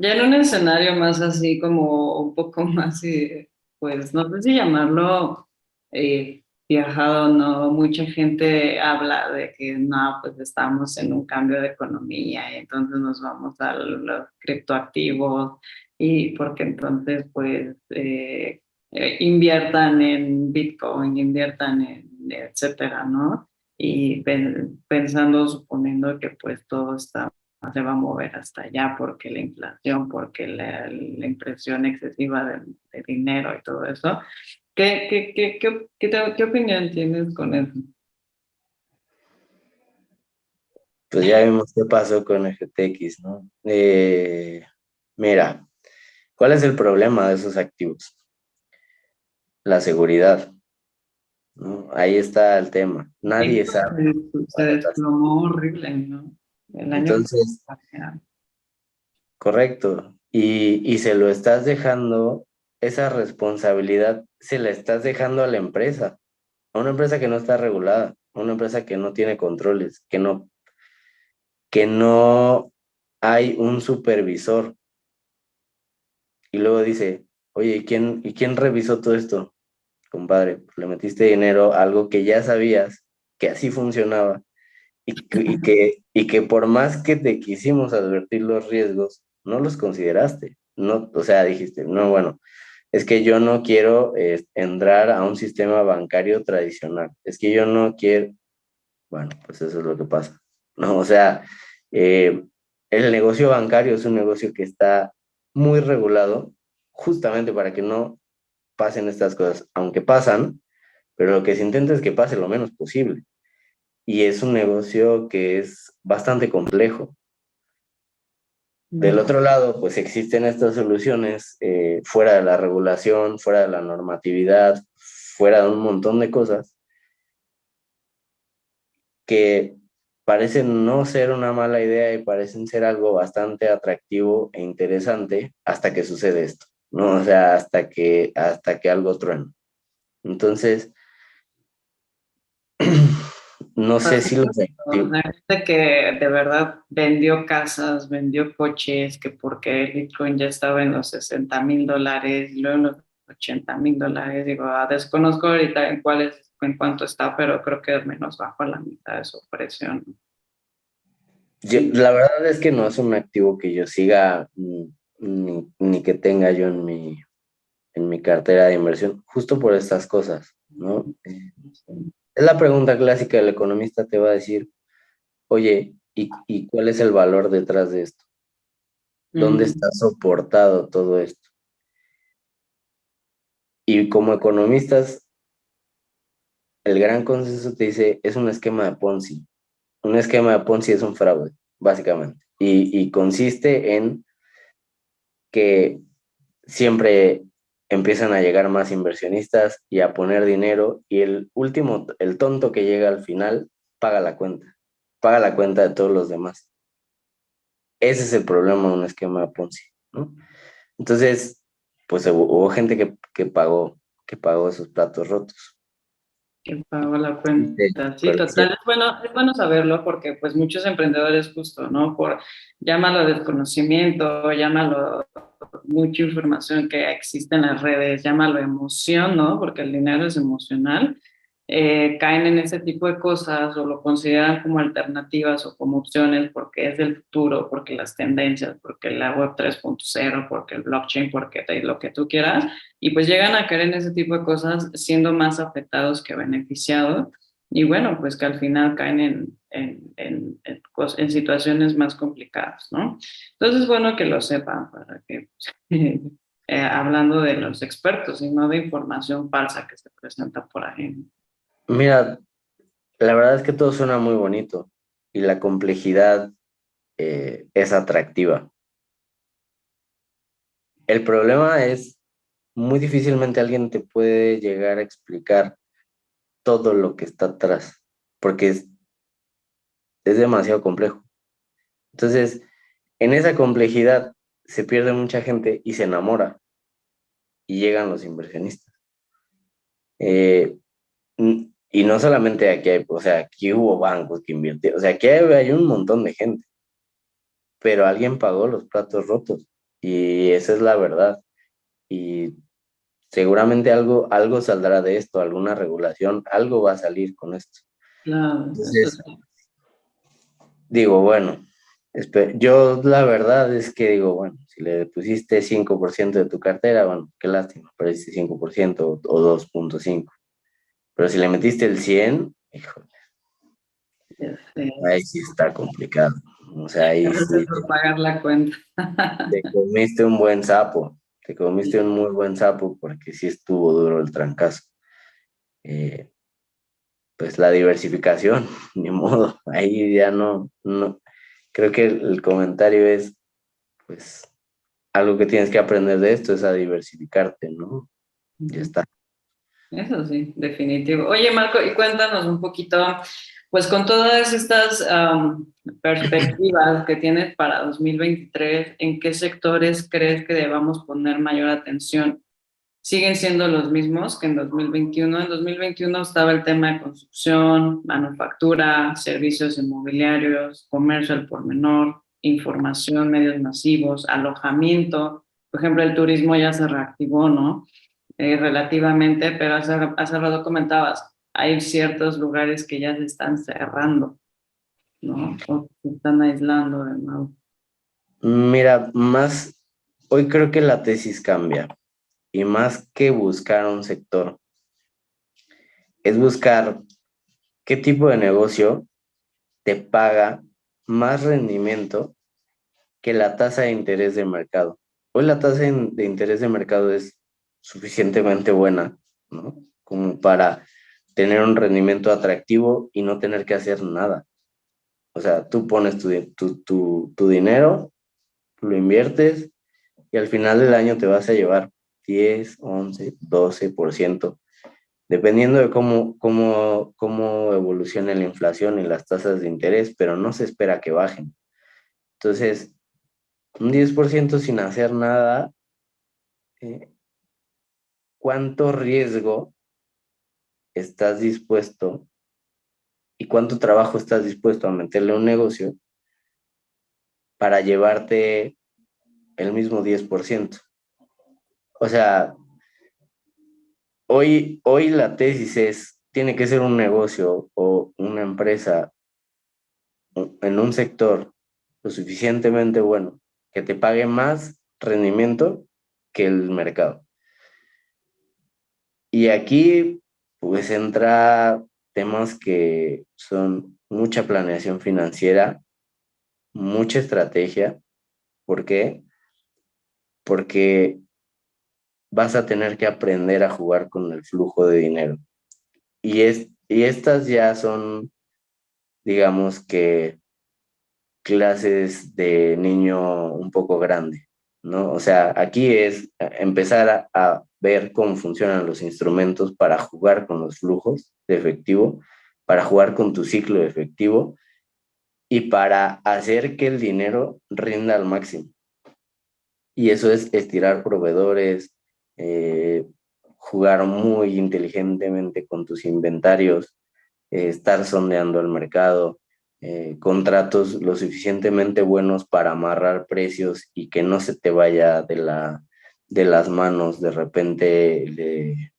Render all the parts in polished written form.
Ya en un escenario más así como un poco más, pues no sé si llamarlo viajado, no, mucha gente habla de que no, pues estamos en un cambio de economía y entonces nos vamos a los criptoactivos y porque entonces pues inviertan en Bitcoin, inviertan en etcétera, ¿no? Y pensando, suponiendo que pues todo está se va a mover hasta allá porque la inflación, porque la impresión excesiva de dinero y todo eso. ¿Qué opinión tienes con eso? Pues ya vimos qué pasó con FTX, ¿no? Mira, ¿cuál es el problema de esos activos? La seguridad, ¿no? Ahí está el tema. Nadie Bitcoin sabe se cuándo pasa. desplomó horrible, ¿no? El año Entonces, pasado. correcto. Y se lo estás dejando, esa responsabilidad se la estás dejando a una empresa que no está regulada, a una empresa que no tiene controles, que no hay un supervisor. Y luego dice, oye, ¿y quién revisó todo esto? Compadre, pues le metiste dinero a algo que ya sabías que así funcionaba y que por más que te quisimos advertir los riesgos, no los consideraste. No, o sea, dijiste, no, bueno, es que yo no quiero entrar a un sistema bancario tradicional. Es que yo no quiero, bueno, pues eso es lo que pasa. No, o sea, eh, el negocio bancario es un negocio que está muy regulado justamente para que no pasen estas cosas, aunque pasan, pero lo que se intenta es que pase lo menos posible. Y es un negocio que es bastante complejo. Del Mm. otro lado, pues existen estas soluciones fuera de la regulación, fuera de la normatividad, fuera de un montón de cosas que parecen no ser una mala idea y parecen ser algo bastante atractivo e interesante hasta que sucede esto, ¿no? O sea, hasta que algo truena. Entonces, no sé si los activos. La gente que de verdad vendió casas, vendió coches, que porque el Bitcoin ya estaba en los $60,000 y luego en los $80,000, digo, desconozco ahorita en cuánto está, pero creo que es menos bajo a la mitad de su precio, ¿no? Sí. La verdad es que no es un activo que yo siga ni que tenga yo en mi cartera de inversión, justo por estas cosas, ¿no? Es la pregunta clásica del economista, te va a decir, oye, ¿y cuál es el valor detrás de esto? ¿Dónde Mm. está soportado todo esto? Y como economistas, el gran consenso te dice, es un esquema de Ponzi. Un esquema de Ponzi es un fraude, básicamente. Y consiste en que siempre empiezan a llegar más inversionistas y a poner dinero y el tonto que llega al final, paga la cuenta de todos los demás. Ese es el problema de un esquema de Ponzi, ¿no? Entonces, pues hubo gente que pagó esos platos rotos. Que pagó la De cuenta. Sí, colección. total. Es bueno saberlo porque pues muchos emprendedores justo, ¿no? Llámalo desconocimiento, llámalo mucha información que existe en las redes, llámalo emoción, ¿no? Porque el dinero es emocional. Caen en ese tipo de cosas o lo consideran como alternativas o como opciones porque es del futuro, porque las tendencias, porque la web 3.0, porque el blockchain, porque lo que tú quieras y pues llegan a caer en ese tipo de cosas siendo más afectados que beneficiados y bueno, pues que al final caen en situaciones más complicadas, ¿no? Entonces, bueno que lo sepan para que, hablando de los expertos y no de información falsa que se presenta por ahí. Mira, la verdad es que todo suena muy bonito y la complejidad es atractiva. El problema es, muy difícilmente alguien te puede llegar a explicar todo lo que está atrás, porque es demasiado complejo. Entonces, en esa complejidad se pierde mucha gente y se enamora y llegan los inversionistas. Eh, y no solamente aquí hay, o sea, aquí hubo bancos que invirtieron, o sea, aquí hay un montón de gente, pero alguien pagó los platos rotos. Y esa es la verdad. Y seguramente algo saldrá de esto, alguna regulación, algo va a salir con esto. Claro, eso Entonces, sí. digo, bueno, yo la verdad es que digo, bueno, si le pusiste 5% de tu cartera, bueno, qué lástima, perdiste 5% o 2,5. Pero si le metiste el 100, hijo, ahí sí está complicado. O sea, ahí sí Gracias por pagar la cuenta. te comiste un buen sapo, te comiste un muy buen sapo porque sí estuvo duro el trancazo. Eh, pues la diversificación, ni modo, ahí ya no. Creo que el comentario es, pues, algo que tienes que aprender de esto es a diversificarte, ¿no? Ya está. Eso sí, definitivo. Oye, Marco, y cuéntanos un poquito, pues con todas estas perspectivas que tienes para 2023, ¿en qué sectores crees que debamos poner mayor atención? ¿Siguen siendo los mismos que en 2021? En 2021 estaba el tema de construcción, manufactura, servicios inmobiliarios, comercio al por menor, información, medios masivos, alojamiento. Por ejemplo, el turismo ya se reactivó, ¿no? Relativamente, pero hace rato comentabas, hay ciertos lugares que ya se están cerrando, ¿no? O se están aislando de nuevo. Mira, hoy creo que la tesis cambia y más que buscar un sector, es buscar qué tipo de negocio te paga más rendimiento que la tasa de interés de mercado. Hoy la tasa de interés de mercado es suficientemente buena, ¿no? Como para tener un rendimiento atractivo y no tener que hacer nada. O sea, tú pones tu dinero, lo inviertes y al final del año te vas a llevar 10, 11, 12%, dependiendo de cómo evolucione la inflación y las tasas de interés, pero no se espera que bajen. Entonces, un 10% sin hacer nada, eh, ¿cuánto riesgo estás dispuesto y cuánto trabajo estás dispuesto a meterle a un negocio para llevarte el mismo 10%? O sea, hoy la tesis es, tiene que ser un negocio o una empresa en un sector lo suficientemente bueno que te pague más rendimiento que el mercado. Y aquí pues entra temas que son mucha planeación financiera, mucha estrategia. ¿Por qué? Porque vas a tener que aprender a jugar con el flujo de dinero. Y estas ya son, digamos que, clases de niño un poco grande, ¿no? O sea, aquí es empezar a ver cómo funcionan los instrumentos para jugar con los flujos de efectivo, para jugar con tu ciclo de efectivo y para hacer que el dinero rinda al máximo. Y eso es estirar proveedores, eh, jugar muy inteligentemente con tus inventarios, estar sondeando el mercado, contratos lo suficientemente buenos para amarrar precios y que no se te vaya de las manos de repente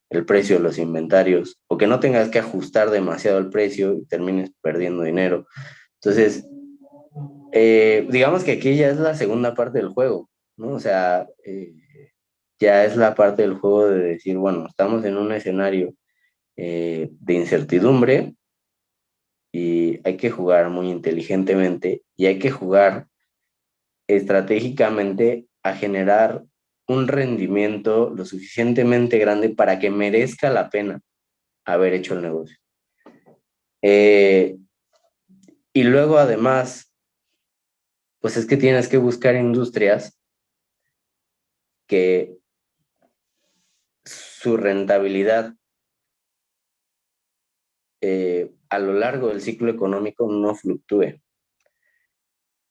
el precio de los inventarios, o que no tengas que ajustar demasiado el precio y termines perdiendo dinero. Entonces, digamos que aquí ya es la segunda parte del juego, ¿no? O sea, ya es la parte del juego de decir, bueno, estamos en un escenario de incertidumbre y hay que jugar muy inteligentemente y hay que jugar estratégicamente a generar un rendimiento lo suficientemente grande para que merezca la pena haber hecho el negocio. Eh, y luego además, pues es que tienes que buscar industrias que su rentabilidad a lo largo del ciclo económico no fluctúe,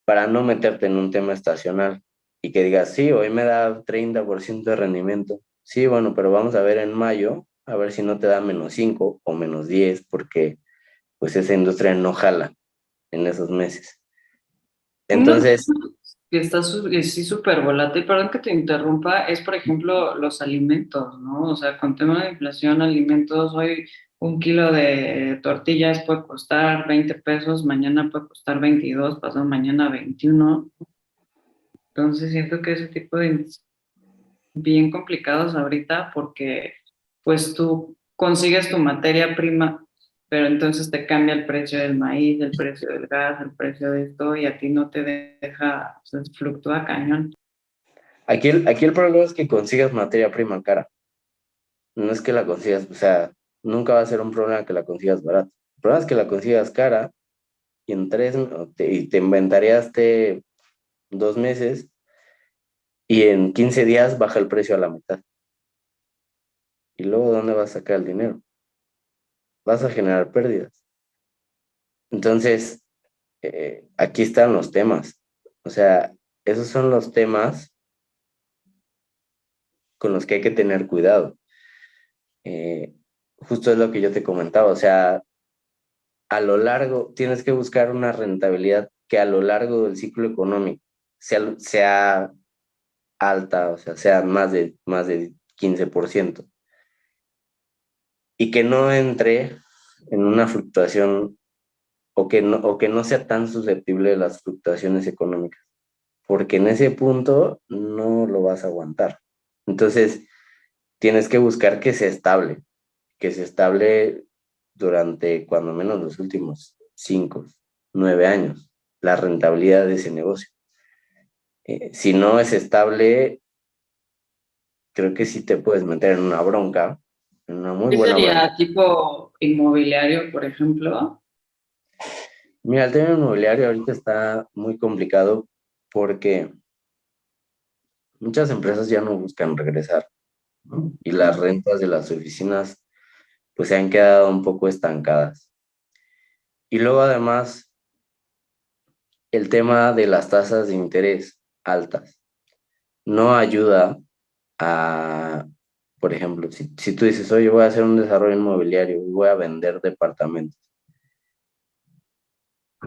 para no meterte en un tema estacional y que digas, sí, hoy me da 30% de rendimiento. Sí, bueno, pero vamos a ver en mayo, a ver si no te da -5 o -10, porque pues esa industria no jala en esos meses. No, Entonces, que está sí súper volátil. Perdón que te interrumpa, es por ejemplo los alimentos, ¿no? O sea, con tema de inflación, alimentos, hoy un kilo de tortillas puede costar 20 pesos, mañana puede costar 22, pasado mañana 21. Entonces siento que ese tipo de bien complicados ahorita porque pues tú consigues tu materia prima, pero entonces te cambia el precio del maíz, el precio del gas, el precio de esto y a ti no te deja, o sea, fluctúa cañón. Aquí el problema es que consigas materia prima cara. No es que la consigas, o sea, nunca va a ser un problema que la consigas barata. El problema es que la consigas cara y y te inventariaste 2 meses y en 15 días baja el precio a la mitad. ¿Y luego dónde vas a sacar el dinero? Vas a generar pérdidas. Entonces, aquí están los temas. O sea, esos son los temas con los que hay que tener cuidado. Eh, Justo es lo que yo te comentaba. O sea, a lo largo, tienes que buscar una rentabilidad que a lo largo del ciclo económico sea alta, o sea, sea más de 15%, y que no entre en una fluctuación o que no sea tan susceptible de las fluctuaciones económicas, porque en ese punto no lo vas a aguantar. Entonces, tienes que buscar que se estable durante cuando menos los últimos 5, 9 años, la rentabilidad de ese negocio. Si no es estable, creo que sí te puedes meter en una bronca, en una muy ¿Qué buena bronca. sería tipo inmobiliario, por ejemplo? Mira, el tema inmobiliario ahorita está muy complicado porque muchas empresas ya no buscan regresar, ¿no? Y las rentas de las oficinas pues se han quedado un poco estancadas. Y luego además el tema de las tasas de interés altas no ayuda a, por ejemplo, si tú dices, oye, voy a hacer un desarrollo inmobiliario y voy a vender departamentos,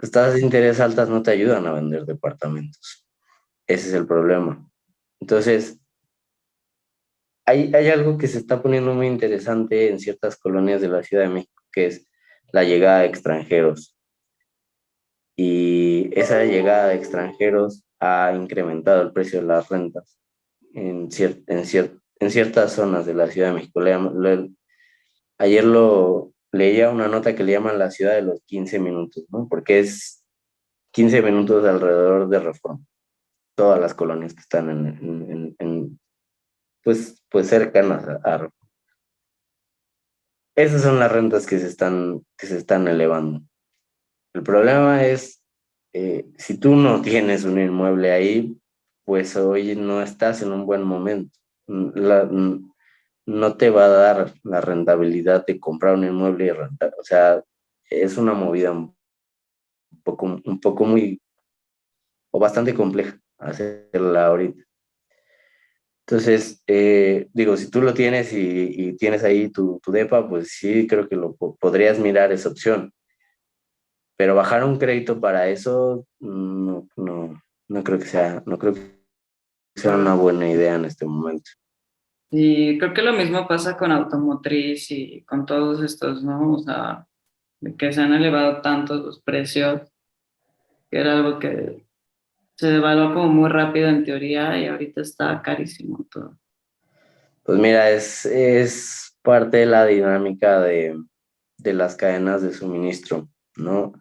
las tasas de interés altas no te ayudan a vender departamentos. Ese es el problema. Entonces, hay algo que se está poniendo muy interesante en ciertas colonias de la Ciudad de México, que es la llegada de extranjeros. Y esa llegada de extranjeros ha incrementado el precio de las rentas en ciertas zonas de la Ciudad de México. Ayer leía una nota que le llaman la ciudad de los 15 minutos, ¿no? Porque es 15 minutos alrededor de Reforma, todas las colonias que están pues cercanas a Reforma. Esas son las rentas que se están elevando. El problema es, si tú no tienes un inmueble ahí, pues hoy no estás en un buen momento. No te va a dar la rentabilidad de comprar un inmueble y rentar. O sea, es una movida un poco muy, o bastante compleja hacerla ahorita. Entonces, digo, si tú lo tienes y tienes ahí tu depa, pues sí, creo que podrías mirar esa opción. Pero bajar un crédito para eso, no, no, no creo que sea una buena idea en este momento. Y creo que lo mismo pasa con automotriz y con todos estos, ¿no? O sea, de que se han elevado tanto los precios, que era algo que se devaluó como muy rápido en teoría y ahorita está carísimo todo. Pues mira, es parte de la dinámica de las cadenas de suministro, ¿no?